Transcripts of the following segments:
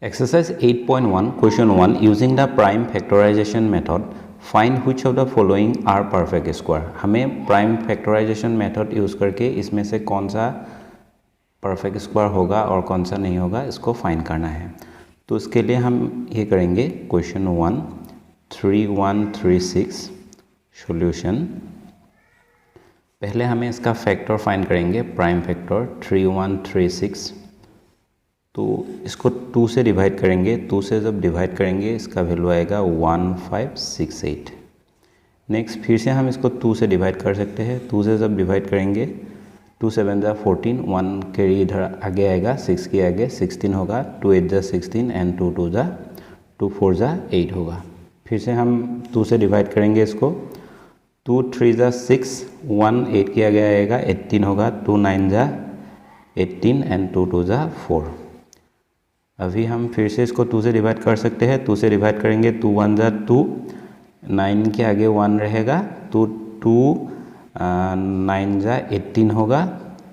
Exercise 8.1 question 1 using the prime factorization method find which of the following are perfect square। हमें prime factorization method use करके इसमें से कौन सा perfect square होगा और कौन सा नहीं होगा इसको फाइंड करना है। तो इसके लिए हम ये करेंगे क्वेश्चन 1 3136 सॉल्यूशन। पहले हमें इसका फैक्टर फाइंड करेंगे प्राइम फैक्टर 3136। तो इसको 2 से डिवाइड करेंगे, 2 से जब डिवाइड करेंगे इसका वैल्यू आएगा 1568। नेक्स्ट फिर से हम इसको 2 से डिवाइड कर सकते हैं, 2 से जब डिवाइड करेंगे 2 7 जा 14, 1 कैरी इधर आगे आएगा, 6 के आगे 16 होगा, 2 8 जा 16 एंड 2 2 जा 2 4 जा 8 होगा। फिर से हम 2 से डिवाइड करेंगे इसको, 2 3 जा 6, 1 8 के आगे आएगा 18 होगा, 2 9 जा 18 एंड 2 2 जा 4। अभी हम फिर से इसको 2 से डिवाइड कर सकते हैं, 2 से डिवाइड करेंगे 2 1 जा 2, 9 के आगे 1 रहेगा, तो 2 9 जा 18 होगा,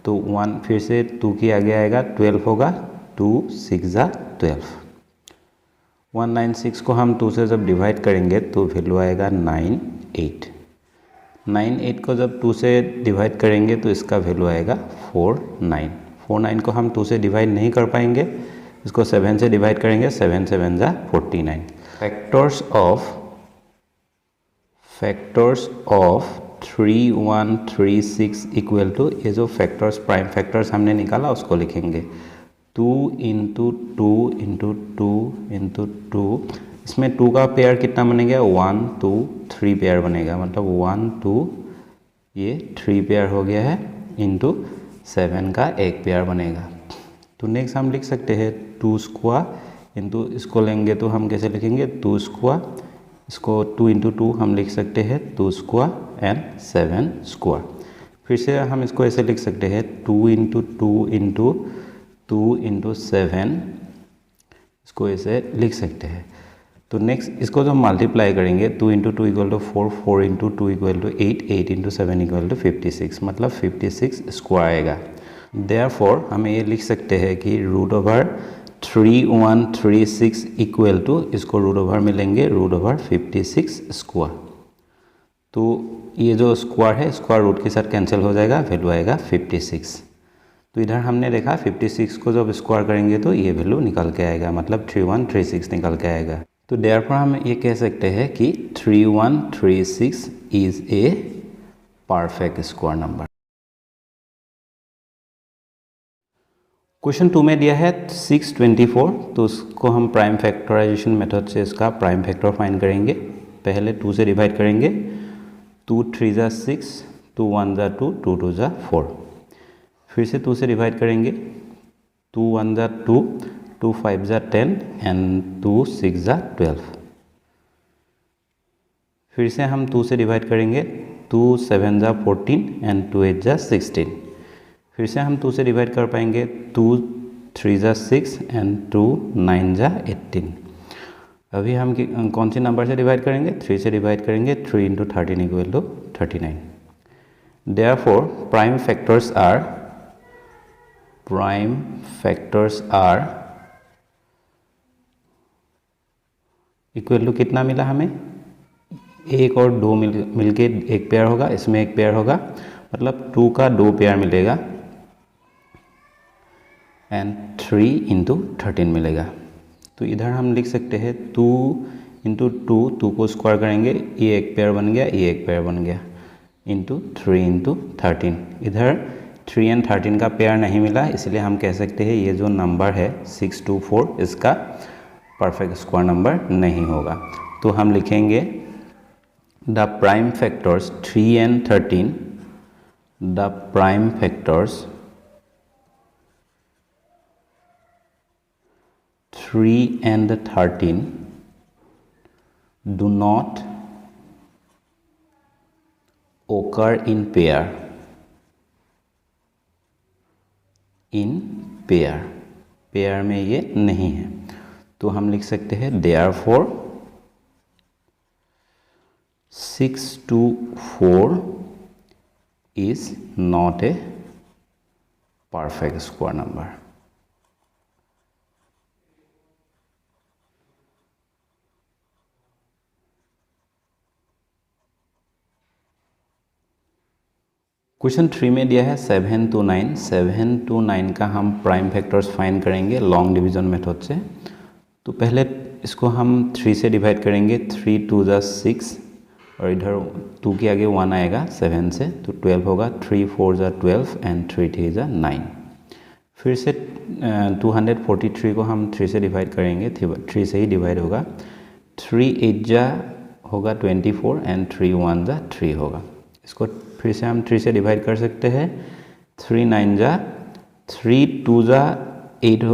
तो 1 फिर से 2 के आगे आएगा 12 होगा, 2 6 जा 12। 196 को हम 2 से जब डिवाइड करेंगे तो वैल्यू आएगा 98। 98 को जब 2 से डिवाइड करेंगे तो इसका वैल्यू आएगा 49। 49 को हम 2 से डिवाइड नहीं कर पाएंगे, इसको 7 से डिवाइड करेंगे, 7 7 जा 49। फैक्टर्स ऑफ 3136 इक्वल टू, ये जो फैक्टर्स प्राइम फैक्टर्स हमने निकाला उसको लिखेंगे 2 इंटू 2 इंटू 2 इंटू 2। इसमें 2 का पेयर कितना बनेगा, 1 2 3 पेयर बनेगा, मतलब 1 2 ये 3 पेयर हो गया है, इंटू 7 का एक पेयर बनेगा। तो नेक्स्ट हम लिख सकते हैं 2 स्क्वायर इंटू, इसको लेंगे तो हम कैसे लिखेंगे 2 स्क्वायर, इसको 2 इंटू 2 हम लिख सकते हैं 2 स्क्वायर एंड 7 स्क्वायर। फिर से हम इसको ऐसे लिख सकते हैं 2 इंटू 2 इंटू 2 इंटू 7, इसको ऐसे लिख सकते हैं। तो नेक्स्ट इसको जो मल्टीप्लाई करेंगे 2 into 2 equal to 4, 4 into 2 equal to 8, 8 into 7 equal to 56, मतलब 56 स्क्वायर आएगा। देयरफॉर हमें ये लिख सकते हैं कि रूट ओवर 3136 इक्वल टू, इसको रूट ओवर में लेंगे रूट ओवर 56 स्क्वायर। तो ये जो स्क्वायर है स्क्वायर रूट के साथ कैंसिल हो जाएगा, वैल्यू आएगा 56। तो इधर हमने देखा 56 को जब स्क्वायर करेंगे तो ये वैल्यू निकल के आएगा, मतलब 3136 निकल के आएगा। तो देयरफॉर हम ये कह सकते हैं कि 3136 is a perfect square number. Question 2 में दिया है 624, तो उसको हम प्राइम फैक्टराइजेशन मेथड से इसका प्राइम फैक्टर फाइंड करेंगे। पहले 2 से डिवाइड करेंगे, 2 3 जा 6, 2 1 जा 2, 2 2 जा 4। फिर से 2 से डिवाइड करेंगे, 2 1 जा 2, 2 5 जा 10 एंड 2 6 जा 12। फिर से हम 2 से डिवाइड करेंगे, 2 7 जा 14 एंड 2 8 जा 16। फिर से हम 2 से डिवाइड कर पाएंगे, 2 3 जा 6 एंड 2 9 जा 18। अभी हम कौन सी नंबर से डिवाइड करेंगे, 3 से डिवाइड करेंगे, 3 into 13 equal to 39। Therefore prime factors are equal to कितना मिला हमें, 1 और 2 मिलके एक पेयर होगा, इसमें एक पेयर होगा, मतलब 2 का 2 पेयर मिलेगा एंड 3 इंटू 13 मिलेगा। तो इधर हम लिख सकते हैं 2 इंटू 2 को स्क्वायर करेंगे, ये एक पेयर बन गया, ये एक पेयर बन गया, इंटू 3 इंटू 13। इधर 3 एंड 13 का पेयर नहीं मिला, इसलिए हम कह सकते हैं ये जो नंबर है 624 इसका परफेक्ट स्क्वायर नंबर नहीं होगा। तो हम लिखेंगे the prime factors 3 and 13, the prime factors 3 and 13 do not occur in pair. Pair में ये नहीं है, तो हम लिख सकते हैं therefore 624 is not a perfect square number. Question 3 में दिया है 7 to 9। 7 to 9 का हम प्राइम फैक्टर्स फाइंड करेंगे लॉन्ग डिवीजन मेथड से। तो पहले इसको हम 3 से डिवाइड करेंगे। 3 2 जा 6 और इधर 2 के आगे 1 आएगा 7 से, तो 12 होगा। 3 4 जा 12 एंड 3 3 जा 9। फिर से 243 को हम 3 से डिवाइड करेंगे। 3 से ही डिवाइड होगा। 3 8 जा होगा 24 एंड 3 1 जा 3 होगा। इसको फिर से हम 3 से डिवाइड कर सकते हैं। 3 9 जा 3 2 जा 8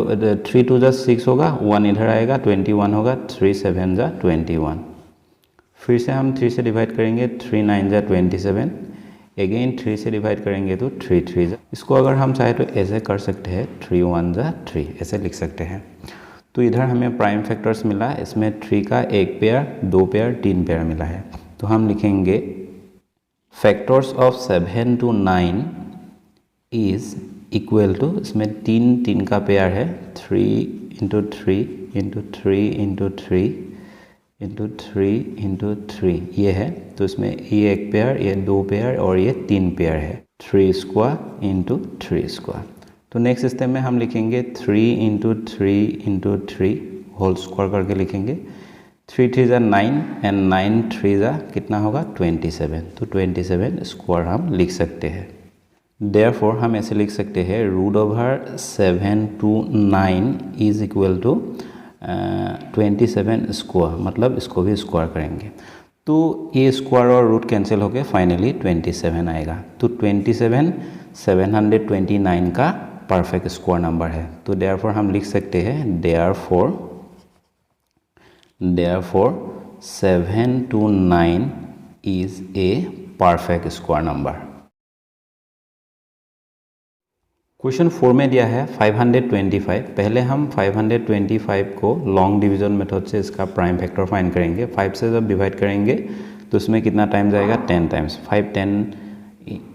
3 2 जा 6 होगा, 1 इधर आएगा 21 होगा। 3 7 जा 21। फिर से हम 3 से डिवाइड करेंगे। 3 9 जा 27। अगेन 3 से डिवाइड करेंगे तो 3 3 जा। इसको अगर हम चाहे तो ऐसे कर सकते हैं, 3 1 जा 3 ऐसे लिख सकते हैं। तो इधर हमें प्राइम फैक्टर्स मिला। इसमें 3 का 1 पेयर 2 पेयर 3 पेयर मिला है। तो हम लिखेंगे factors of 7 to 9 is equal to, इसमें 3 का पेयर है, 3 into 3 into 3 into 3 into 3 into 3 ये है। तो इसमें ये 1 पेयर, ये 2 पेयर और ये 3 पेयर है। 3 स्क्वायर इंटू 3 स्क्वायर। तो नेक्स्ट स्टेप में हम लिखेंगे 3 इंटू 3 इंटू 3 होल स्क्वायर करके लिखेंगे। 3 3 जा 9 एंड 9 3 जा कितना होगा 27। तो 27 स्क्वायर हम लिख सकते हैं। देयरफॉर हम ऐसे लिख सकते हैं root over 7 to 9 is equal to 27 square, मतलब इसको भी स्क्वायर करेंगे तो ये स्क्वायर और रूट कैंसिल होकर फाइनली 27 आएगा। तो 27 729 का परफेक्ट स्क्वायर नंबर है। तो देयरफॉर हम लिख सकते हैं therefore 7 to 9 is a perfect square number। Question 4 में दिया है 525। पहले हम 525 को लॉन्ग डिवीजन मेथड से इसका प्राइम फैक्टर फाइंड करेंगे। 5 से जब डिवाइड करेंगे तो इसमें कितना टाइम्स आएगा 10 टाइम्स। 5 10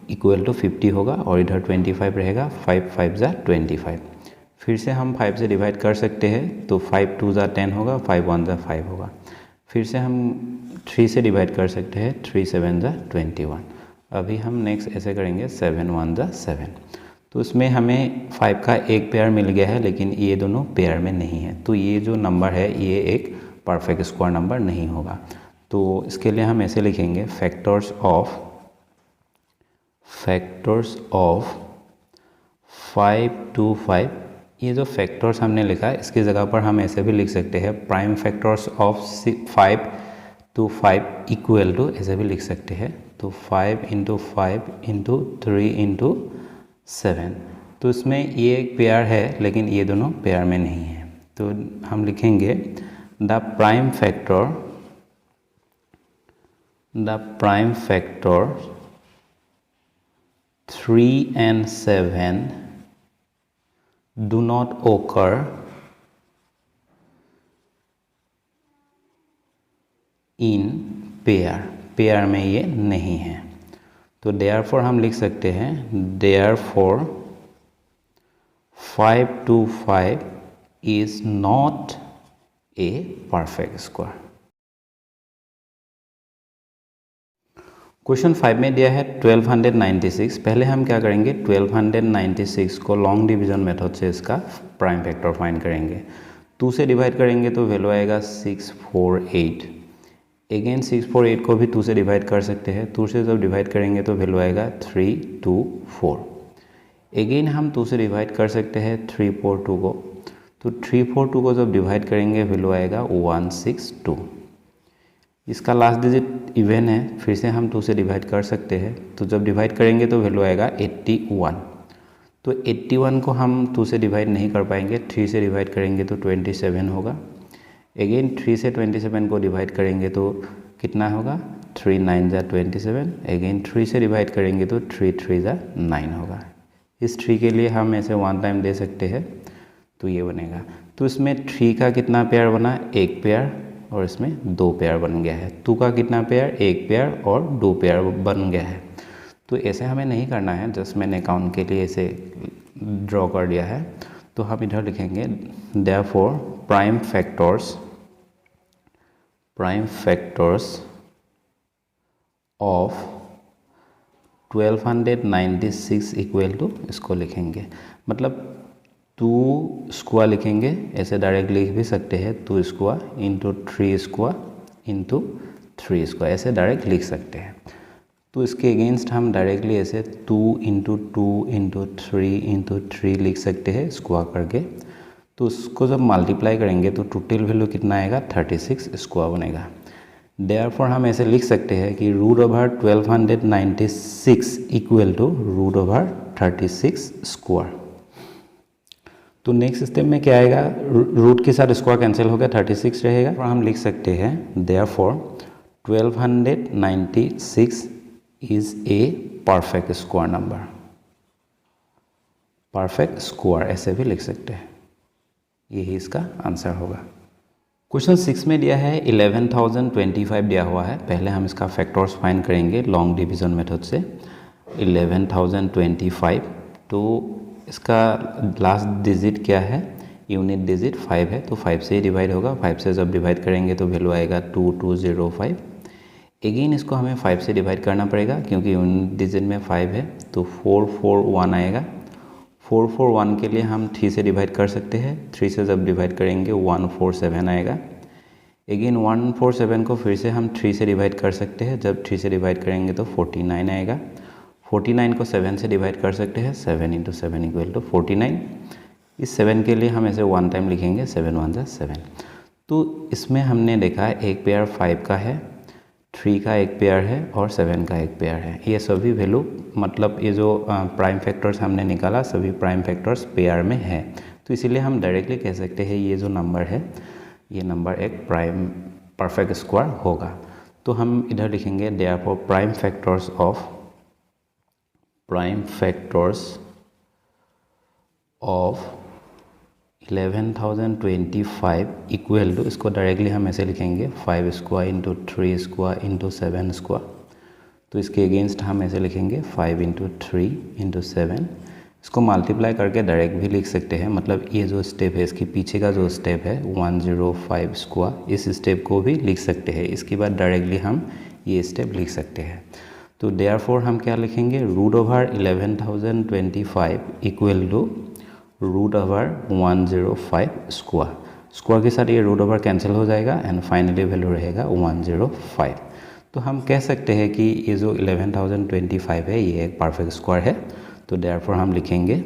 इक्वल टू 50 होगा और इधर 25 रहेगा। 5 5 जा 25। फिर से हम 5 से डिवाइड कर सकते हैं तो 5 2 जा 10 होगा, 5 1 जा 5 होगा। फिर से हम 3 से डिवाइड कर सकते हैं। 3 7 जा 21। अभी हम नेक्स्ट ऐसे करेंगे 7 1 जा 7। तो इसमें हमें 5 का 1 पेयर मिल गया है, लेकिन ये दोनों पेयर में नहीं है। तो ये जो नंबर है ये एक परफेक्ट स्क्वायर नंबर नहीं होगा। तो इसके लिए हम ऐसे लिखेंगे फैक्टर्स ऑफ 5 to 5। ये जो फैक्टर्स हमने लिखा है इसकी जगह पर हम ऐसे भी लिख सकते हैं prime factors of 5 to 5 equal to, ऐसे भी लिख सकते हैं। तो 5 इंटू 5 इंटू 3 इंटू 7। तो इसमें ये एक पेयर है लेकिन ये दोनों पेयर में नहीं है। तो हम लिखेंगे the prime factor 3 and 7 do not occur in pair में ये नहीं है। तो देयरफॉर हम लिख सकते हैं therefore 5 to 5 is not a perfect square। Question 5 में दिया है 1296। पहले हम क्या करेंगे 1296 को लॉन्ग डिवीजन मेथड से इसका प्राइम फैक्टर फाइंड करेंगे। 2 से डिवाइड करेंगे तो वैल्यू आएगा 648। अगेन 648 को भी 2 से डिवाइड कर सकते हैं। 2 से जब डिवाइड करेंगे तो वैल्यू आएगा 324। अगेन हम 2 से डिवाइड कर सकते हैं 342 को। तो 342 को जब डिवाइड करेंगे वैल्यू आएगा 162। इसका लास्ट डिजिट इवन है, फिर से हम 2 से डिवाइड कर सकते हैं। तो जब डिवाइड करेंगे तो वैल्यू आएगा 81। तो 81 को हम 2 से डिवाइड नहीं कर पाएंगे। 3 से डिवाइड करेंगे तो 27 होगा। अगेन 3 से 27 को डिवाइड करेंगे तो कितना होगा 3 9 जा 27। अगेन 3 से डिवाइड करेंगे तो 3 3 जा 9 होगा। इस 3 के लिए हम ऐसे 1 टाइम दे सकते हैं तो ये बनेगा। तो इसमें 3 का कितना पेयर बना 1 पेयर और इसमें 2 पेयर बन गया है। 2 का कितना पेयर 1 पेयर और 2 पेयर बन गया है। तो ऐसे हमें नहीं करना है, जस्ट मैंने अकाउंट के लिए इसे ड्रॉ कर दिया है। तो हम इधर लिखेंगे therefore prime factors of 1296 equal to इसको लिखेंगे, मतलब 2 स्क्वायर लिखेंगे, ऐसे डायरेक्ट लिख भी सकते हैं 2 square into 3 square into 3 square, ऐसे डायरेक्ट लिख सकते हैं। तो इसके अगेंस्ट हम डायरेक्टली ऐसे 2 इंटू 2 इंटू 3 इंटू 3 लिख सकते हैं स्क्वायर करके। तो उसको जब मल्टीप्लाई करेंगे तो टोटल वैल्यू कितना आएगा, 36 स्क्वायर बनेगा। देयरफॉर हम ऐसे लिख सकते हैं कि root over 1296 equal to root over 36 square. तो नेक्स्ट स्टेप में क्या आएगा, रूट के साथ स्क्वायर कैंसिल हो गया, 36 रहेगा, और हम लिख सकते हैं therefore 1296 is a perfect square number, perfect square ऐसे भी लिख सकते हैं, यही इसका आंसर होगा। क्वेश्चन 6 में दिया है 11,025 दिया हुआ है। पहले हम इसका फैक्टर्स फाइंड करेंगे लॉन्ग डिवीजन मेथड से। 11,025, तो इसका लास्ट डिजिट क्या है, यूनिट डिजिट 5 है, तो 5 से ही डिवाइड होगा। 5 से जब डिवाइड करेंगे तो वैल्यू आएगा 2205। अगेन इसको हमें 5 से डिवाइड करना पड़ेगा क्योंकि यूनिट डिजिट में 5 है, तो 441 आएगा। 441 के लिए हम 3 से डिवाइड कर सकते हैं, 3 से जब डिवाइड करेंगे 147 आएगा। अगेन 147 को फिर से हम 3 से डिवाइड कर सकते हैं, जब 3 से डिवाइड करेंगे तो 49 आएगा। 49 को 7 से डिवाइड कर सकते हैं, 7 इंटू 7 इक्वल टू 49। इस 7 के लिए हम ऐसे 1 टाइम लिखेंगे, 7 1 जा 7। तो इसमें हमने देखा एक पेयर 5 का है, 3 का एक पेयर है और 7 का एक पेयर है। ये सभी वैल्यू, मतलब ये जो प्राइम फैक्टर्स हमने निकाला सभी प्राइम फैक्टर्स पेयर में है, तो इसीलिए हम डायरेक्टली कह सकते हैं ये जो नंबर है ये नंबर एक प्राइम परफेक्ट स्क्वायर होगा। तो हम इधर लिखेंगे therefore prime factors of 11,025 equal to, इसको डायरेक्टली हम ऐसे लिखेंगे 5 square into 3 square into 7 square. तो इसके अगेंस्ट हम ऐसे लिखेंगे 5 इंटू 3 इंटू 7। इसको मल्टीप्लाई करके डायरेक्ट भी लिख सकते हैं, मतलब ये जो स्टेप है इसके पीछे का जो स्टेप है 105 स्क्वायर, इस स्टेप को भी लिख सकते हैं। इसके बाद डायरेक्टली हम ये स्टेप लिख सकते हैं। तो देयरफॉर हम क्या लिखेंगे, root over 11,025 equal to root over 105 square. Square के साथ ये रूट ओवर कैंसिल हो जाएगा एंड फाइनली वैल्यू रहेगा 105। तो हम कह सकते हैं कि ये जो 11,025 है ये एक परफेक्ट स्क्वायर है। तो देयरफॉर हम लिखेंगे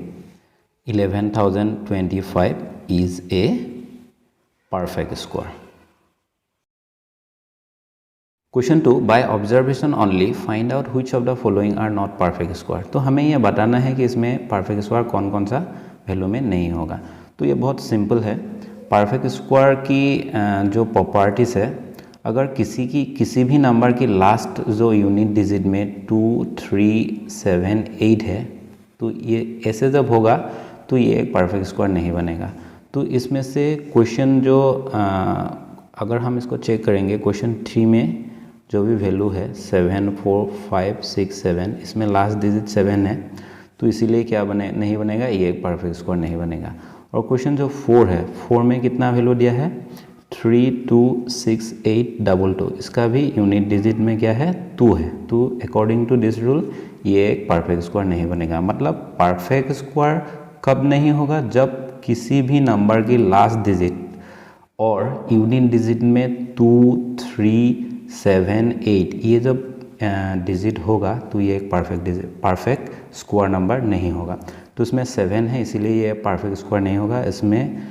11,025 is a perfect square. Question 2, by observation only find out which of the following are not perfect square. तो हमें यह बताना है कि इसमें परफेक्ट स्क्वायर कौन कौन सा वैल्यू में नहीं होगा। तो ये बहुत सिंपल है। परफेक्ट स्क्वायर की जो प्रॉपर्टीज़ है, अगर किसी भी नंबर की लास्ट जो यूनिट डिजिट में 2 3 7 8 है, तो ये ऐसे जब होगा तो ये एक परफेक्ट स्क्वायर नहीं बनेगा। तो इसमें से क्वेश्चन जो अगर हम इसको चेक करेंगे, क्वेश्चन 3 में जो भी वैल्यू है 7 4 5 6 7, इसमें लास्ट डिजिट 7 है, तो इसीलिए क्या नहीं बनेगा, ये एक परफेक्ट स्क्वायर नहीं बनेगा। और क्वेश्चन जो 4 है, 4 में कितना वैल्यू दिया है 3 2 6 8 2 2, इसका भी यूनिट डिजिट में क्या है 2 है। तो अकॉर्डिंग टू दिस रूल ये एक परफेक्ट स्क्वायर नहीं बनेगा। मतलब परफेक्ट स्क्वायर कब नहीं होगा, जब किसी भी नंबर की लास्ट डिजिट और यूनिट डिजिट में 2 3 7 8 ये जब डिजिट होगा तो ये एक परफेक्ट स्क्वायर नंबर नहीं होगा। तो इसमें 7 है इसीलिए ये परफेक्ट स्क्वायर नहीं होगा, इसमें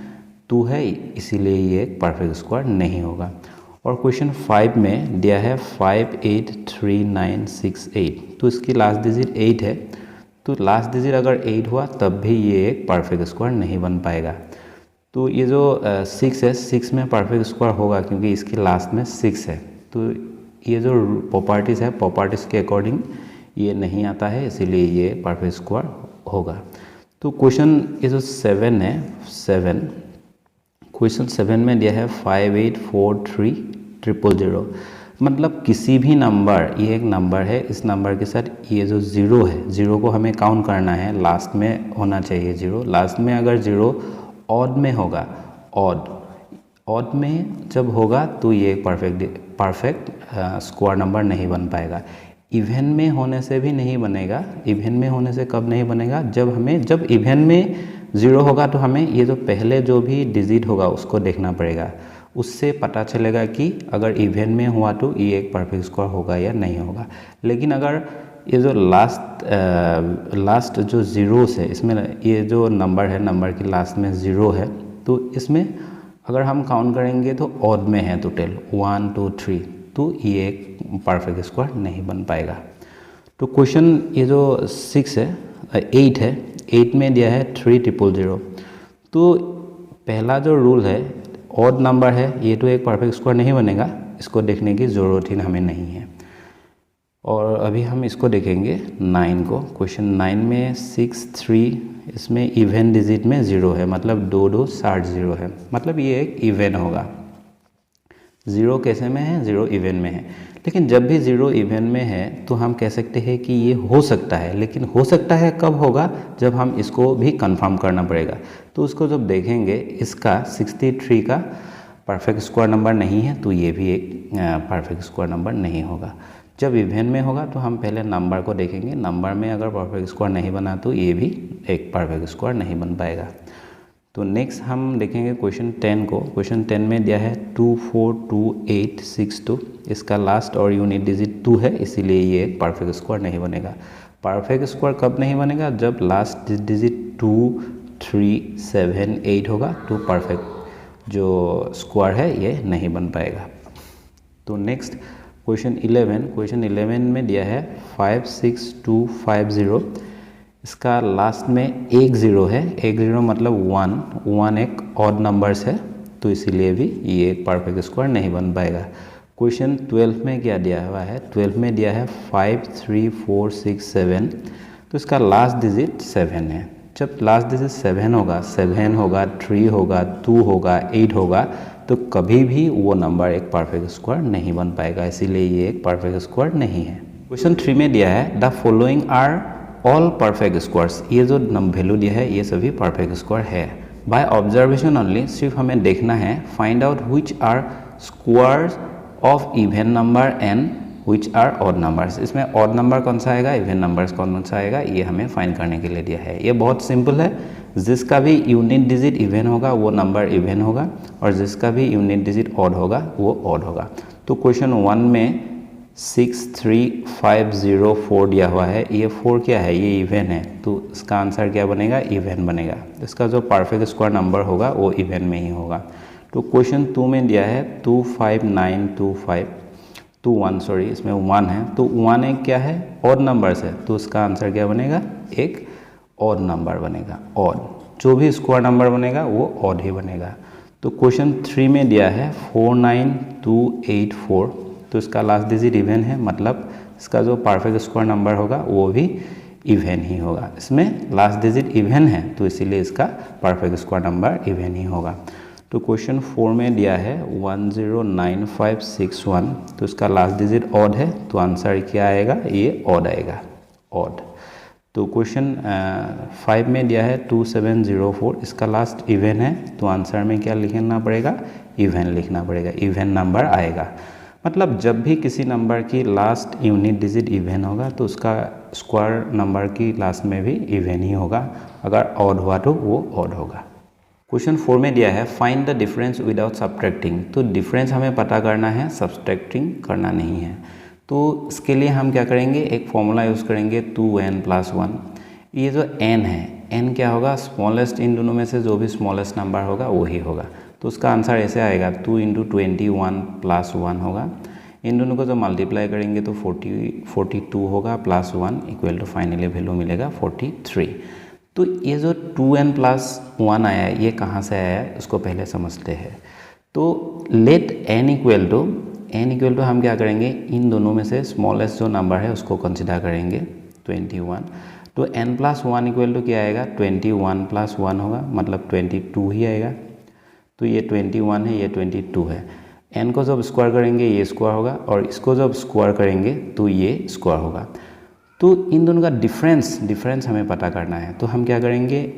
2 है इसीलिए ये एक परफेक्ट स्क्वायर नहीं होगा। और क्वेश्चन 5 में दिया है 5 8 3 9 6 8, तो इसकी लास्ट डिजिट 8 है, तो लास्ट डिजिट अगर 8 हुआ तब भी ये एक परफेक्ट स्क्वायर नहीं बन पाएगा। तो ये जो 6 है, 6 में परफेक्ट स्क्वायर होगा क्योंकि इसकी लास्ट में 6 है। तो ये जो प्रॉपर्टीज़ है, प्रॉपर्टीज़ के अकॉर्डिंग ये नहीं आता है, इसीलिए ये परफेक्ट स्क्वायर होगा। तो क्वेश्चन ये जो 7 है, 7 क्वेश्चन 7 में दिया है 5 8 4 3 0 0, मतलब किसी भी नंबर, ये एक नंबर है, इस नंबर के साथ ये जो 0 है, 0 को हमें काउंट करना है, लास्ट में होना चाहिए 0। लास्ट में अगर 0 ऑड में होगा, ऑड में जब होगा तो ये परफेक्ट स्क्वायर नंबर नहीं बन पाएगा। इवन में होने से भी नहीं बनेगा। इवन में होने से कब नहीं बनेगा, जब इवन में 0 होगा तो हमें ये जो पहले जो भी डिजिट होगा उसको देखना पड़ेगा, उससे पता चलेगा कि अगर इवन में हुआ तो ये एक परफेक्ट स्क्वायर होगा या नहीं होगा। लेकिन अगर ये जो लास्ट जो ज़ीरोस है, इसमें ये जो नंबर है, नंबर की लास्ट में 0 है, तो इसमें अगर हम काउंट करेंगे तो ऑड में है टोटल 1 2 3, तो ये एक परफेक्ट स्क्वायर नहीं बन पाएगा। तो क्वेश्चन ये जो 8 है, 8 में दिया है 3000। तो पहला जो रूल है, ऑड नंबर है, ये तो एक परफेक्ट स्क्वायर नहीं बनेगा, इसको देखने की ज़रूरत ही हमें नहीं है। और अभी हम इसको देखेंगे 9 को। क्वेश्चन 9 में 6 3, इसमें इवन डिजिट में 0 है, मतलब 2 2 60 0 है, मतलब ये एक इवन होगा। 0 कैसे में है, 0 इवन में है। लेकिन जब भी 0 इवन में है तो हम कह सकते हैं कि ये हो सकता है, लेकिन हो सकता है कब होगा, जब हम इसको भी कंफर्म करना पड़ेगा। तो उसको जब देखेंगे, इसका 63 का परफेक्ट स्क्वायर नंबर नहीं है, तो ये भी एक परफेक्ट स्क्वायर नंबर नहीं होगा। जब इवन में होगा तो हम पहले नंबर को देखेंगे, नंबर में अगर परफेक्ट स्क्वायर नहीं बना तो ये भी एक परफेक्ट स्क्वायर नहीं बन पाएगा। तो नेक्स्ट हम देखेंगे क्वेश्चन 10 को। क्वेश्चन 10 में दिया है 242862, इसका लास्ट और यूनिट डिजिट 2 है, इसीलिए ये एक परफेक्ट स्क्वायर नहीं बनेगा। परफेक्ट स्क्वायर कब नहीं बनेगा, जब लास्ट डिजिट 2 3 7 8 होगा, तो परफेक्ट जो स्क्वायर है ये नहीं बन पाएगा। तो नेक्स्ट क्वेश्चन 11 में दिया है 56250, इसका लास्ट में एक 0 है, एक 0 मतलब 1 एक ऑड नंबर्स है, तो इसीलिए भी ये एक परफेक्ट स्क्वायर नहीं बन पाएगा। क्वेश्चन 12 में क्या दिया हुआ है, 12 में दिया है 53467, तो इसका लास्ट डिजिट 7 है। जब लास्ट डिजिट 7 होगा, 3 होगा, 2 होगा, 8 होगा, तो कभी भी वो नंबर एक परफेक्ट स्क्वायर नहीं बन पाएगा, इसीलिए ये एक परफेक्ट स्क्वायर नहीं है। क्वेश्चन 3 में दिया है the following are all perfect squares, ये जो वैल्यू दिया है ये सभी परफेक्ट स्क्वायर है। बाय ऑब्जर्वेशन ओनली, सिर्फ हमें देखना है, find out which are squares of even number and which are odd numbers. इसमें ऑड नंबर कौन सा आएगा, इवन नंबर्स कौन सा आएगा, ये हमें फाइंड करने के लिए दिया है। ये बहुत सिंपल है, जिसका भी यूनिट डिजिट इवन होगा वो नंबर इवन होगा, और जिसका भी यूनिट डिजिट ऑड होगा वो ऑड होगा। तो क्वेश्चन 1 में 63504 दिया हुआ है, ये 4 क्या है, ये इवन है, तो इसका आंसर क्या बनेगा, इवन बनेगा। इसका जो परफेक्ट स्क्वायर नंबर होगा वो इवन में ही होगा। तो क्वेश्चन 2 में दिया है 25921, इसमें 1 है, तो 1 एक क्या है, ऑड नंबर्स है, तो इसका आंसर क्या बनेगा, एक ऑड नंबर बनेगा। ऑड, जो भी स्क्वायर नंबर बनेगा वो ऑड ही बनेगा। तो क्वेश्चन 3 में दिया है 49284, तो इसका लास्ट डिजिट इवन है, मतलब इसका जो परफेक्ट स्क्वायर नंबर होगा वो भी इवन ही होगा। इसमें लास्ट डिजिट इवन है, तो इसीलिए इसका perfect square number even he होगा। तो क्वेश्चन 4 में दिया है 109561, तो इसका लास्ट डिजिट ऑड है, तो आंसर क्या आएगा, ये ऑड आएगा, ऑड। तो क्वेश्चन 5 में दिया है 2704, इसका लास्ट इवन है, तो आंसर में क्या लिखना पड़ेगा, इवन लिखना पड़ेगा, इवन नंबर आएगा। मतलब जब भी किसी नंबर की लास्ट यूनिट डिजिट इवन होगा तो उसका स्क्वायर नंबर की लास्ट में भी इवन ही होगा, अगर ऑड हुआ तो वो ऑड होगा। क्वेश्चन 4 में दिया है find the difference without subtracting, तो डिफरेंस हमें पता करना है, सब्ट्रैक्टिंग करना नहीं है। तो इसके लिए हम क्या करेंगे, एक फॉर्मूला यूज़ करेंगे 2n+1। ये जो n है, n क्या होगा, स्मॉलेस्ट इन दोनों में से जो भी स्मॉलेस्ट नंबर होगा वही होगा, तो उसका आंसर ऐसे आएगा 2 × 21+1 होगा। इन दोनों को जब मल्टीप्लाई करेंगे तो 42 होगा, +1 इक्वल टू फाइनली वैल्यू मिलेगा 43। तो ये जो 2n+1 आया है, ये कहाँ से आया है उसको पहले समझते हैं। तो लेट n इक्वल टू हम क्या करेंगे, इन दोनों में से स्मॉलेस्ट जो नंबर है उसको कंसिडर करेंगे 21। तो n+1 इक्वल टू क्या आएगा, 21+1 होगा, मतलब 22 ही आएगा। तो ये 21 है, ये 22 है। n को जब स्क्वायर करेंगे ये स्क्वायर होगा, और इसको जब स्क्वायर करेंगे तो ये स्क्वायर होगा। तो इन दोनों का डिफरेंस हमें पता करना है। तो हम क्या करेंगे,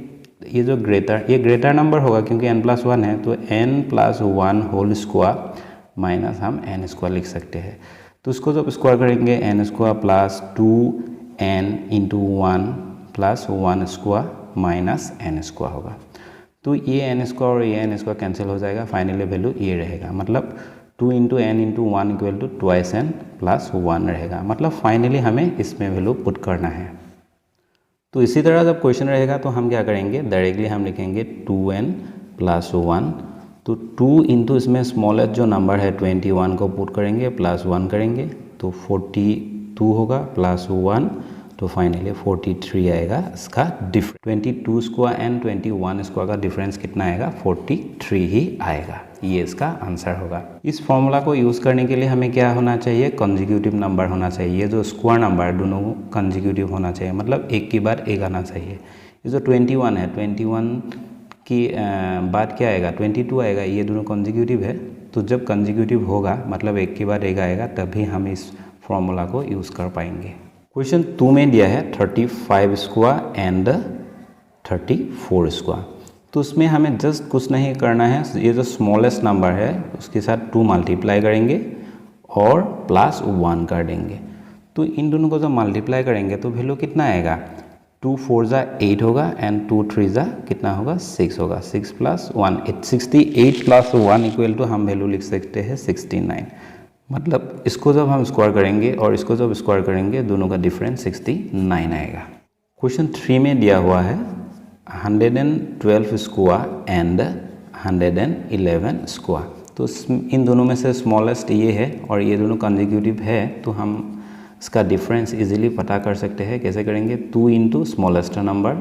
ये जो ग्रेटर नंबर होगा क्योंकि n+1 है, तो n+1 होल स्क्वायर माइनस हम n स्क्वायर लिख सकते हैं। तो इसको जब स्क्वायर करेंगे n square plus 2n into 1 plus 1 square minus n square होगा। तो ये n स्क्वायर और ये n स्क्वायर कैंसिल हो जाएगा, फाइनली वैल्यू ये रहेगा, मतलब 2 into n into 1 equal to twice n plus 1 रहेगा। मतलब फाइनली हमें इसमें वैल्यू पुट करना है। तो इसी तरह जब क्वेश्चन रहेगा तो हम क्या करेंगे, डायरेक्टली हम लिखेंगे 2n प्लस 1। तो 2 इंटू इसमें स्मॉलेस्ट जो नंबर है 21 को पुट करेंगे, प्लस 1 करेंगे तो 42 होगा, प्लस 1 तो फाइनली 43 आएगा इसका डिफरेंस। 22 स्क्वायर एंड 21 स्क्वायर का डिफरेंस कितना आएगा, 43 ही आएगा। ये इसका आंसर होगा। इस फॉर्मूला को यूज़ करने के लिए हमें क्या होना चाहिए, कंसेक्यूटिव नंबर होना चाहिए। ये जो स्क्वायर नंबर दोनों कंसेक्यूटिव होना चाहिए, मतलब एक के बाद एक आना चाहिए। ये जो 21 है, 21 की बाद क्या आएगा, 22 आएगा, ये दोनों कंसेक्यूटिव है। तो जब कंसेक्यूटिव होगा मतलब एक के बाद एक आएगा, तभी हम इस फॉर्मूला को यूज़ कर पाएंगे। क्वेश्चन 2 में दिया है 35 स्क्वायर एंड 34 स्क्वायर। तो उसमें हमें जस्ट कुछ नहीं करना है, ये जो स्मॉलेस्ट नंबर है उसके साथ 2 मल्टीप्लाई करेंगे और प्लस 1 कर देंगे। तो इन दोनों को जब मल्टीप्लाई करेंगे तो वैल्यू कितना आएगा, 2 4 जा 8 होगा एंड 2 3 जा कितना होगा, 6 होगा। 6 प्लस 1 68 प्लस 1 इक्वल टू हम वैल्यू लिख सकते हैं 69। मतलब इसको जब हम स्क्वायर करेंगे और इसको जब स्क्वायर करेंगे दोनों का डिफरेंस 69 आएगा। क्वेश्चन 3 में दिया हुआ है 112 स्क्वायर एंड 111 स्क्वायर। तो इन दोनों में से स्मॉलेस्ट ये है और ये दोनों कंसेक्यूटिव है, तो हम इसका डिफरेंस इजीली पता कर सकते हैं। कैसे करेंगे, 2 इंटू स्मॉलेस्ट नंबर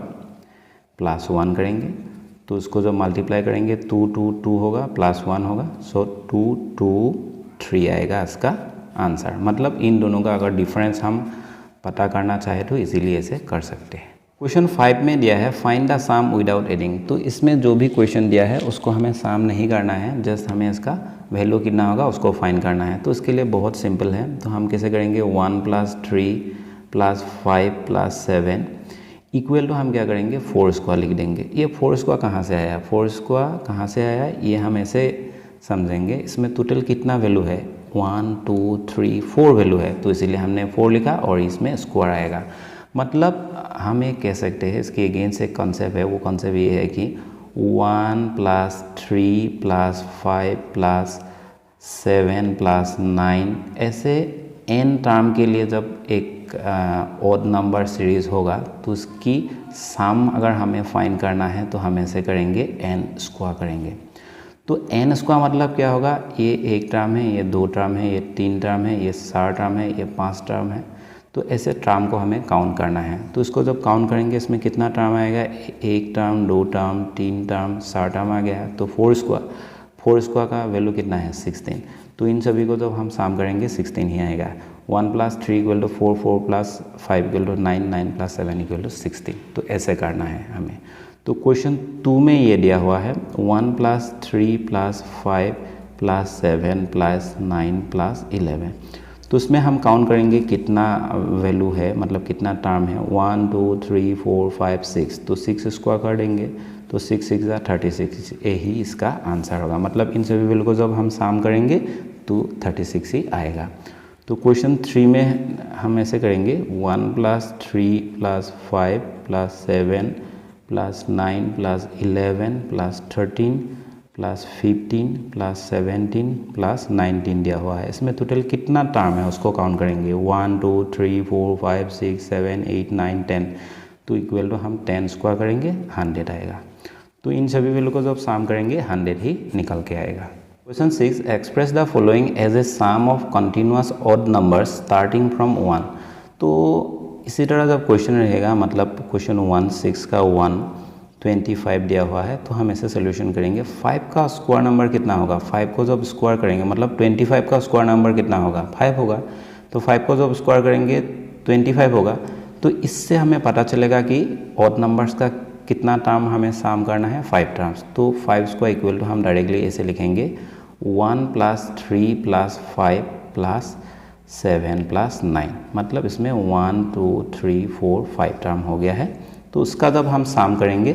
प्लस 1 करेंगे, तो इसको जब मल्टीप्लाई करेंगे 2 2 2 होगा प्लस 1 होगा, सो 2 2 3 आएगा इसका आंसर। मतलब इन दोनों का अगर डिफरेंस हम पता करना चाहे तो इजीली ऐसे कर सकते हैं। क्वेश्चन 5 में दिया है find the sum without adding. तो इसमें जो भी क्वेश्चन दिया है उसको हमें सम नहीं करना है, जस्ट हमें इसका वैल्यू कितना होगा उसको फाइंड करना है। तो इसके लिए बहुत सिंपल है। तो हम कैसे करेंगे, 1 plus 3 plus 5 plus 7 equal to हम क्या करेंगे, 4 स्क्वायर लिख देंगे। ये 4 स्क्वायर कहाँ से आया, 4 स्क्वायर कहाँ से आया, ये हम ऐसे समझेंगे। इसमें टोटल कितना वैल्यू है, 1 2 3 4 वैल्यू है, तो इसीलिए हमने 4 लिखा और इसमें स्क्वायर आएगा। मतलब हम ये कह सकते हैं, इसके अगेंस्ट एक कॉन्सेप्ट है, वो कॉन्सेप्ट ये है कि 1 प्लस 3 प्लस 5 प्लस 7 प्लस 9 ऐसे n टर्म के लिए जब एक ऑड नंबर सीरीज़ होगा तो उसकी सम अगर हमें फाइंड करना है तो हम ऐसे करेंगे, n स्क्वायर करेंगे। तो n स्क्वायर मतलब क्या होगा, ये एक टर्म है, ये 2 टर्म है, ये 3 टर्म है, ये 4 टर्म है, ये 5 टर्म है। तो ऐसे टर्म को हमें काउंट करना है। तो इसको जब काउंट करेंगे इसमें कितना टर्म आएगा, एक टर्म, 2 टर्म, 3 टर्म, 4 टर्म आ गया। तो 4 स्क्वायर का वैल्यू कितना है, 16। तो इन सभी को जब हम सम करेंगे 16 ही आएगा। 1 plus 3 equal to 4, 4 plus 5 equal to 9, 9 plus 7 equal to 16। तो ऐसे करना है हमें। तो क्वेश्चन 2 में ये दिया हुआ है 1 plus 3 plus 5 plus 7 plus 9 plus 11। तो इसमें हम काउंट करेंगे कितना वैल्यू है, मतलब कितना टर्म है, 1 2 3 4 5 6। तो 6 स्क्वायर कर देंगे तो 6 6 36, यही इसका आंसर होगा। मतलब इन सभी वैल्यू को जब हम सम करेंगे तो 36 ही आएगा। तो क्वेश्चन 3 में हम ऐसे करेंगे, 1 plus 3 plus 5 plus 7 plus 9 plus 11 plus 13 plus 15 plus 17 plus 19 दिया हुआ है। इसमें टोटल कितना टर्म है उसको काउंट करेंगे, 1 2 3 4 5 6 7 8 9 10। तो इक्वल टू हम 10 स्क्वायर करेंगे, 100 आएगा। तो इन सभी वैल्यू को जब सम करेंगे 100 ही निकल के आएगा। Question 6, express the following as a sum of continuous odd numbers starting from 1। तो इसी तरह जब क्वेश्चन रहेगा, मतलब क्वेश्चन 1 6 का 1 25 दिया हुआ है, तो हम ऐसे सोल्यूशन करेंगे। 5 का स्क्वायर नंबर कितना होगा, 5 को जब स्क्वायर करेंगे मतलब 25 का स्क्वायर नंबर कितना होगा, 5 होगा। तो 5 को जब स्क्वायर करेंगे 25 होगा। तो इससे हमें पता चलेगा कि ऑड नंबर्स का कितना टर्म हमें सम करना है, 5 टर्म्स। तो 5 स्क्वायर इक्वल टू हम डायरेक्टली ऐसे लिखेंगे, 1 प्लस 3 प्लस 5 प्लस 7 प्लस 9। मतलब इसमें 1 2 3 4 5 टर्म हो गया है। तो उसका जब हम सम करेंगे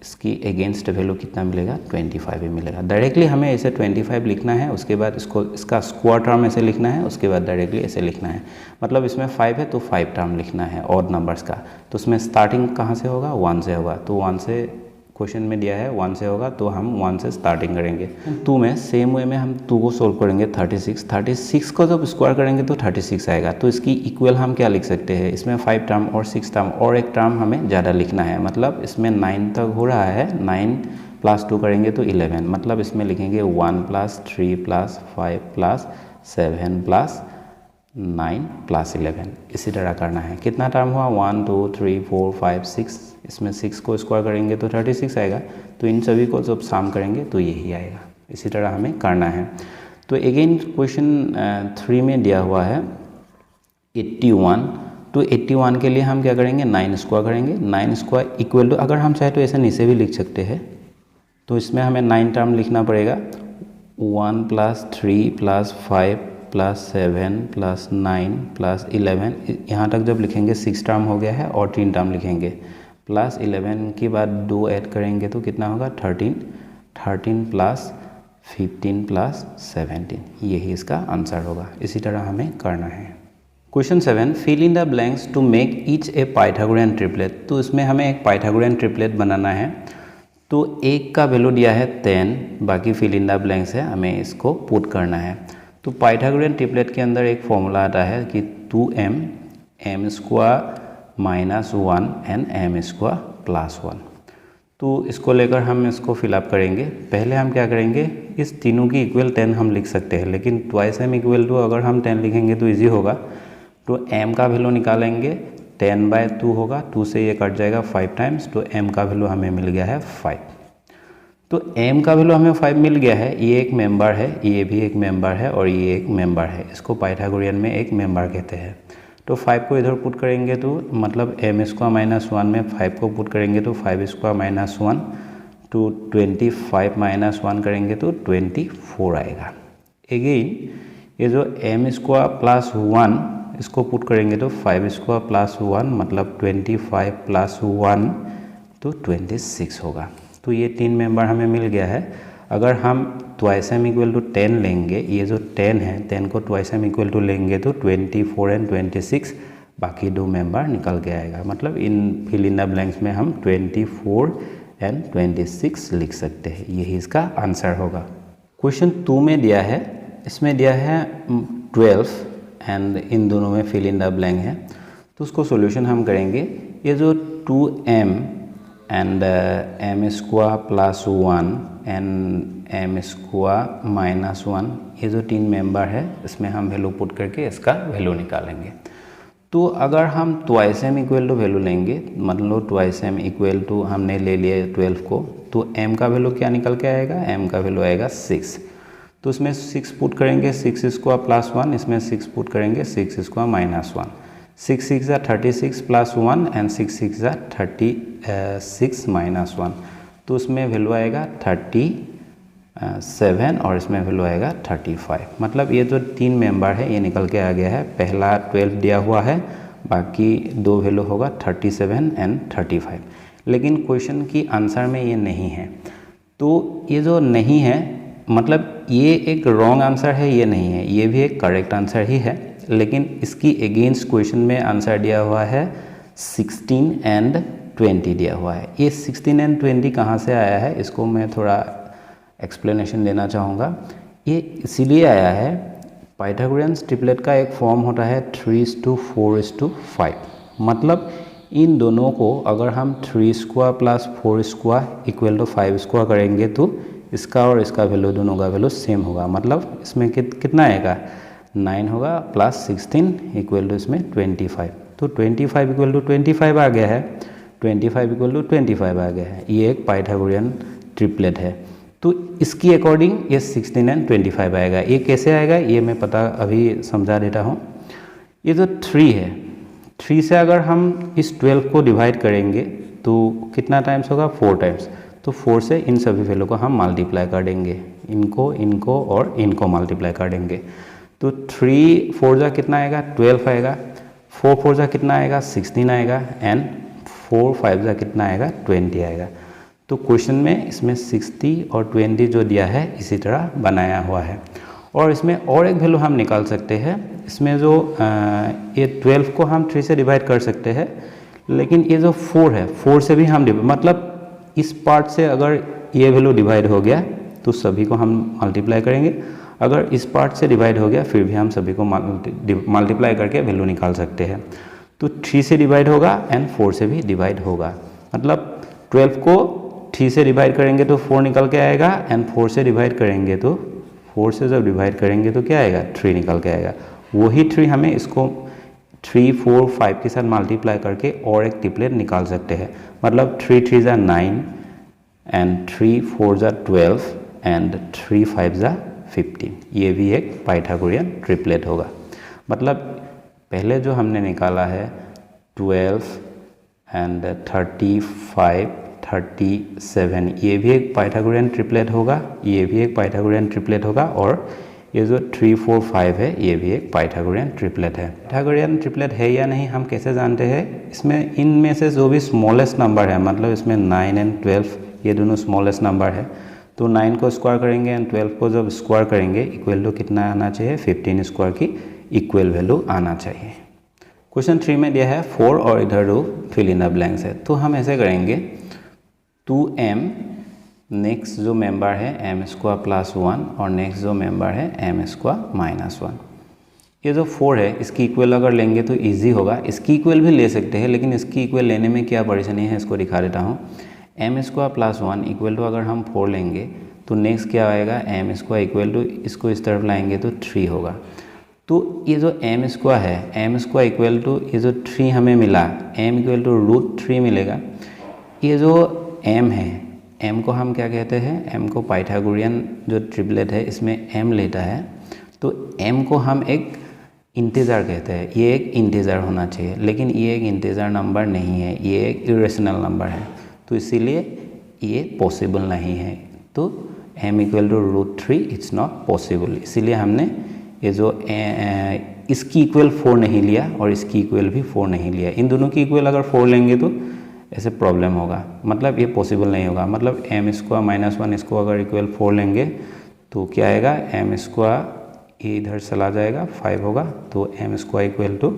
इसकी अगेंस्ट वैल्यू कितना मिलेगा 25 ही मिलेगा। डायरेक्टली हमें इसे 25 लिखना है, उसके बाद इसका स्क्वायर टर्म ऐसे लिखना है, उसके बाद डायरेक्टली ऐसे लिखना है। मतलब इसमें 5 है तो 5 टर्म लिखना है ऑड नंबर्स का। तो उसमें स्टार्टिंग कहाँ से होगा, 1 से होगा। तो 1 से क्वेश्चन में दिया है 1 से होगा, तो हम 1 से स्टार्टिंग करेंगे। 2 में सेम वे में हम 2 को सोल्व करेंगे। 36 को जब स्क्वायर करेंगे तो 36 आएगा। तो इसकी इक्वल हम क्या लिख सकते हैं, इसमें 5 टर्म और 6 टर्म और एक टर्म हमें ज़्यादा लिखना है। मतलब इसमें 9 तक हो रहा है, 9 + 2 करेंगे तो 11। मतलब इसमें लिखेंगे 1 + 3 + 5 + 7 + 9 + 11। इसी तरह करना है। कितना टर्म हुआ, 1 2 3 4 5 6। इसमें 6 को स्क्वायर करेंगे तो 36 आएगा। तो इन सभी को जब सम करेंगे तो यही आएगा। इसी तरह हमें करना है। तो अगेन क्वेश्चन 3 में दिया हुआ है 81। तो 81 के लिए हम क्या करेंगे, 9 स्क्वायर करेंगे। 9 स्क्वायर इक्वल टू, अगर हम चाहे तो ऐसे नीचे भी लिख सकते हैं। तो इसमें हमें 9 टर्म लिखना पड़ेगा। 1 + 3 + 5 + 7 + 9 + 11। यहाँ तक जब लिखेंगे 6 टर्म हो गया है और 3 टर्म लिखेंगे। + 11 के बाद 2 ऐड करेंगे तो कितना होगा, 13 + 15 + 17। यही इसका आंसर होगा। इसी तरह हमें करना है। Question 7, fill in the blanks to make each a Pythagorean triplet. तो इसमें हमें एक पाइथागोरियन ट्रिपलेट बनाना है। तो एक का वैल्यू दिया है 10, बाकी फिल इन द ब्लैंक्स है, हमें इसको पुट करना है। तो पाइथागोरियन ट्रिपलेट के अंदर एक फॉर्मूला आता है कि 2m m² -1 एंड m² +1। तो इसको लेकर हम इसको फिलअप करेंगे। पहले हम क्या करेंगे, इस तीनों की इक्वल 10 हम लिख सकते हैं, लेकिन ट्वाइस m इक्वल टू अगर हम 10 लिखेंगे तो इजी होगा। तो m का वैल्यू निकालेंगे, 10/2 होगा। 2 से ये कट जाएगा 5 टाइम्स। तो m का वैल्यू हमें मिल गया है 5। तो m का वैल्यू हमें 5 मिल गया है। ये एक मेंबर है, ये भी एक मेंबर है और ये एक मेंबर है। इसको पाइथागोरियन में एक मेंबर कहते हैं। तो 5 को इधर पुट करेंगे तो मतलब m² -1 में 5 को पुट करेंगे तो 5² -1 तो 25 -1 करेंगे तो 24 आएगा। अगेन ये जो m² +1 इसको पुट करेंगे तो 5² +1 मतलब 25 + 1 तो 26 होगा। तो ये 3 मेंबर हमें मिल गया है। अगर हम ट्वाइस m = 10 लेंगे, ये जो 10 है 10 को ट्वाइस m = लेंगे तो 24 एंड 26 बाकी 2 मेंबर निकल के आएगा। मतलब इन फिल इन द ब्लैंक्स में हम 24 एंड 26 लिख सकते हैं। यही इसका आंसर होगा। क्वेश्चन 2 में दिया है, इसमें दिया है 12 एंड इन दोनों में फिल इन द ब्लैंक है। तो उसको सॉल्यूशन हम करेंगे। ये जो 2m and m² +1 and m² -1 ये जो 3 मेंबर है, इसमें हम वैल्यू पुट करके इसका वैल्यू निकालेंगे। तो अगर हम ट्वाइस m = वैल्यू लेंगे, मतलब ट्वाइस m = हमने ले लिया 12 को, तो m का वैल्यू क्या निकल के आएगा, m का वैल्यू आएगा 6। तो इसमें 6 पुट करेंगे, 6² +1, इसमें 6 पुट करेंगे, 6² -1। 6 6 36 +1 एंड 6 6 36 -1। तो उसमें वैल्यू आएगा 37 और इसमें वैल्यू आएगा 35। मतलब ये जो 3 मेंबर है ये निकल के आ गया है। पहला 12 दिया हुआ है, बाकी 2 वैल्यू होगा 37 एंड 35। लेकिन क्वेश्चन की आंसर में ये नहीं है। तो ये जो नहीं है मतलब ये एक रॉन्ग आंसर है, ये नहीं है, ये भी एक करेक्ट आंसर ही है। लेकिन इसकी अगेंस्ट क्वेश्चन में आंसर दिया हुआ है 16 एंड 20 दिया हुआ है। ये 16 एंड 20 कहाँ से आया है, इसको मैं थोड़ा एक्सप्लेनेशन देना चाहूँगा। ये इसीलिए आया है, पाइथागोरियन ट्रिपलेट का एक फॉर्म होता है 3:4:5। मतलब इन दोनों को अगर हम 3² + 4² = 5² करेंगे तो इसका और इसका वैल्यू, दोनों का वैल्यू सेम होगा। मतलब इसमें कितना आएगा, 9 होगा +16 = इसमें 25। तो 25 = 25 आ गया है, 25 = 25 आ गया है। ये एक पाइथागोरियन ट्रिपलेट है। तो इसकी अकॉर्डिंग ये 16 एंड 25 आएगा। ये कैसे आएगा ये मैं अभी समझा देता हूँ। ये जो 3 है, 3 से अगर हम इस 12 को डिवाइड करेंगे तो कितना टाइम्स होगा, 4 टाइम्स। तो 4 से इन सभी वैल्यू को हम मल्टीप्लाई कर देंगे, इनको और इनको मल्टीप्लाई कर देंगे। तो 3 4 जा कितना आएगा, 12 आएगा। 4 4 जा कितना आएगा, 16 आएगा। एंड 4 5 जा कितना आएगा, 20 आएगा। तो क्वेश्चन में इसमें 60 और 20 जो दिया है इसी तरह बनाया हुआ है। और इसमें और एक वैल्यू हम निकाल सकते हैं। इसमें जो ये 12 को हम 3 से डिवाइड कर सकते हैं, लेकिन ये जो 4 है 4 से भी हम मतलब इस पार्ट से अगर ये वैल्यू डिवाइड हो गया तो सभी को हम मल्टीप्लाई करेंगे, अगर इस पार्ट से डिवाइड हो गया फिर भी हम सभी को मल्टीप्लाई करके वैल्यू निकाल सकते हैं। तो 3 से डिवाइड होगा एंड 4 से भी डिवाइड होगा, मतलब 12 को 3 से डिवाइड करेंगे तो 4 निकल के आएगा एंड 4 से डिवाइड करेंगे तो 4 से जब डिवाइड करेंगे तो क्या आएगा 3 निकल के आएगा। वही 3 हमें इसको 3, 4, 5 के साथ मल्टीप्लाई करके और एक ट्रिपलेट निकाल सकते हैं, मतलब 3 3 ज़ा 9 एंड 3 4 ज़ा 12 एंड 3 5 ज़ा 15। ये भी एक पाइथागोरियन ट्रिपलेट होगा। मतलब पहले जो हमने निकाला है 12 एंड 35 37, ये भी एक पाइथागोरियन ट्रिपलेट होगा, ये भी एक पाइथागोरियन ट्रिपलेट होगा, और ये जो 3 4 5 है ये भी एक पाइथागोरियन ट्रिपलेट है। पाइथागोरियन ट्रिपलेट है या नहीं हम कैसे जानते हैं? इसमें इनमें से जो भी स्मॉलेस्ट नंबर है, मतलब इसमें 9 एंड 12 ये दोनों स्मॉलेस्ट नंबर है, तो 9 को स्क्वायर करेंगे एंड 12 को जब स्क्वायर करेंगे इक्वल टू कितना आना चाहिए 15 स्क्वायर की इक्वल वैल्यू आना चाहिए। क्वेश्चन 3 में दिया है 4 और इधर 2 फिल इन द ब्लैंक्स है, तो हम ऐसे करेंगे 2m नेक्स्ट जो मेंबर है m स्क्वायर प्लस 1 और नेक्स्ट जो मेंबर है m स्क्वायर माइनस 1। ये जो 4 है इसकी इक्वल अगर लेंगे तो इजी होगा, इसकी इक्वल भी ले सकते हैं, लेकिन इसकी इक्वल लेने में क्या परेशानी है इसको दिखा देता हूँ। m square plus 1 equal to अगर हम 4 लेंगे तो नेक्स्ट क्या आएगा m स्क्वायर इक्वल टू इसको इस तरफ लाएंगे तो 3 होगा। तो ये जो m स्क्वायर है m स्क्वायर इक्वल टू ये जो 3 हमें मिला m इक्वल टू √3 मिलेगा। ये जो m है m को हम क्या कहते हैं, m को पाइथागोरियन जो ट्रिपलेट है इसमें m लेता है, तो m को हम एक इंटीजर कहते हैं। ये एक इंटीजर होना चाहिए, लेकिन ये एक इंटीजर नंबर नहीं है, ये एक इरेशनल नंबर है, तो इसीलिए ये पॉसिबल नहीं है। तो m equal to √3 it's not possible, इसीलिए हमने ये जो इसकी इक्वल 4 नहीं लिया और इसकी इक्वल भी 4 नहीं लिया। इन दोनों की इक्वल अगर 4 लेंगे तो ऐसे प्रॉब्लम होगा, मतलब ये पॉसिबल नहीं होगा। मतलब m स्क्वायर माइनस 1 इसको अगर इक्वल 4 लेंगे तो क्या आएगा m स्क्वायर ये इधर चला जाएगा 5 होगा, तो m square equal to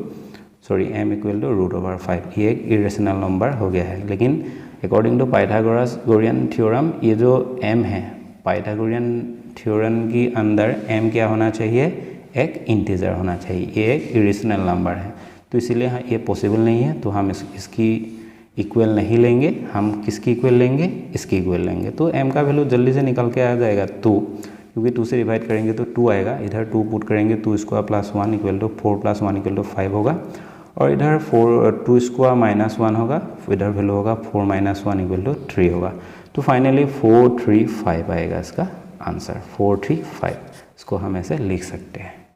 m equal to √5। ये एक इरेशनल नंबर हो गया है। लेकिन अकॉर्डिंग टू पाइथागोरस थ्योरम ये जो m है पाइथागोरियन थ्योरम के अंदर m क्या होना चाहिए, एक इंटीजर होना चाहिए, ये एक इरेशनल नंबर है, तो इसीलिए ये पॉसिबल नहीं है। तो हम इसकी इक्वल नहीं लेंगे, हम किसकी इक्वल लेंगे, इसकी इक्वल लेंगे। तो m का वैल्यू जल्दी से निकल के आ जाएगा 2, क्योंकि 2 से डिवाइड करेंगे तो 2 आएगा, इधर 2 पुट करेंगे 2 square plus 1 equal to 4 plus 1 equal to 5 होगा, और इधर 2 स्क्वायर माइनस 1 होगा, इधर वैल्यू होगा 4 माइनस 1 इक्वल टू 3 होगा। तो फाइनली 4 3 5 आएगा इसका आंसर, 4 3 5 इसको हम ऐसे लिख सकते हैं।